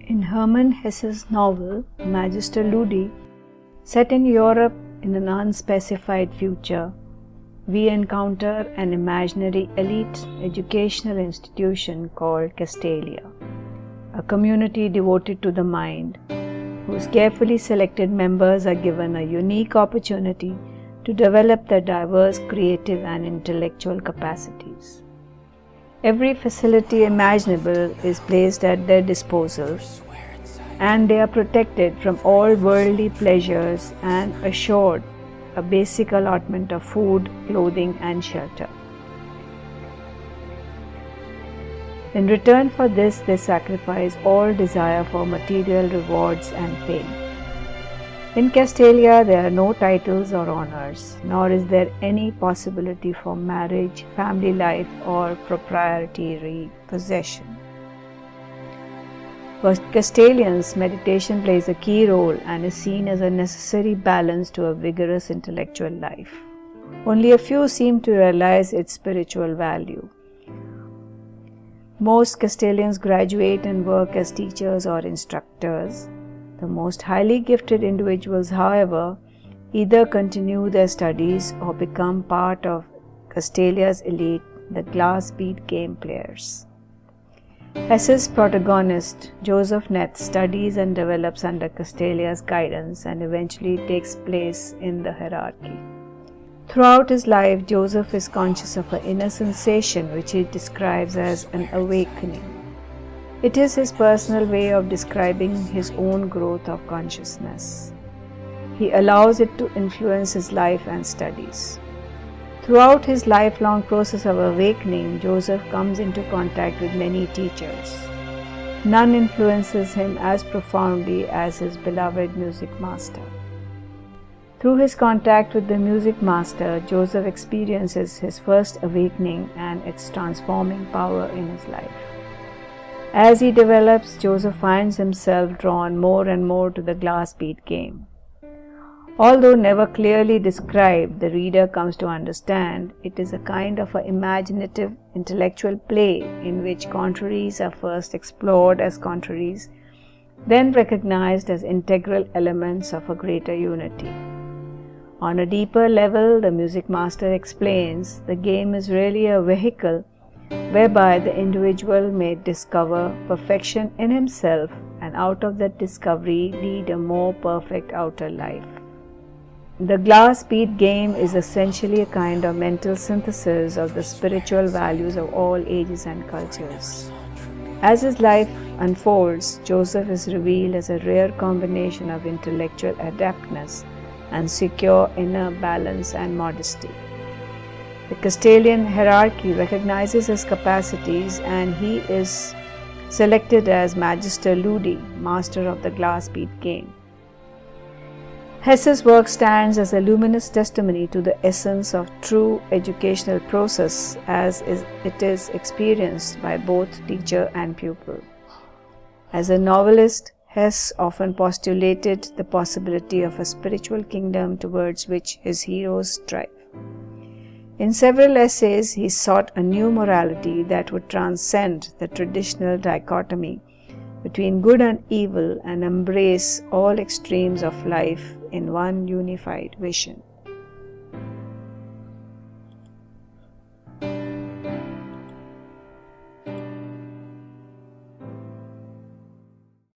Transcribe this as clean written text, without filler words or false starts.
In Hermann Hesse's novel, Megister Ludi, set in Europe in an unspecified future, we encounter an imaginary elite educational institution called Castelia, a community devoted to the mind, whose carefully selected members are given a unique opportunity to develop their diverse creative and intellectual capacities. Every facility imaginable is placed at their disposal, and they are protected from all worldly pleasures and assured a basic allotment of food, clothing, and shelter. In return for this, they sacrifice all desire for material rewards and fame. In Castelia, there are no titles or honors, nor is there any possibility for marriage, family life, or proprietary possession. For Castalians, meditation plays a key role and is seen as a necessary balance to a vigorous intellectual life. Only a few seem to realize its spiritual value. Most Castalians graduate and work as teachers or instructors. The most highly gifted individuals, however, either continue their studies or become part of Castalia's elite, the glass bead game players. Hesse's protagonist, Joseph Netz, studies and develops under Castalia's guidance and eventually takes place in the hierarchy. Throughout his life, Joseph is conscious of an inner sensation which he describes as an awakening. It is his personal way of describing his own growth of consciousness. He allows it to influence his life and studies. Throughout his lifelong process of awakening, Joseph comes into contact with many teachers. None influences him as profoundly as his beloved music master. Through his contact with the music master, Joseph experiences his first awakening and its transforming power in his life. As he develops, Joseph finds himself drawn more and more to the glass bead game. Although never clearly described, the reader comes to understand it is a kind of an imaginative intellectual play in which contraries are first explored as contraries, then recognized as integral elements of a greater unity. On a deeper level, the music master explains the game is really a vehicle whereby the individual may discover perfection in himself and out of that discovery lead a more perfect outer life. The glass bead game is essentially a kind of mental synthesis of the spiritual values of all ages and cultures. As his life unfolds, Joseph is revealed as a rare combination of intellectual adeptness and secure inner balance and modesty. The Castalian hierarchy recognizes his capacities and he is selected as Megister Ludi, master of the glass bead game. Hesse's work stands as a luminous testimony to the essence of true educational process as it is experienced by both teacher and pupil. As a novelist, Hesse often postulated the possibility of a spiritual kingdom towards which his heroes strive. In several essays, he sought a new morality that would transcend the traditional dichotomy between good and evil and embrace all extremes of life in one unified vision.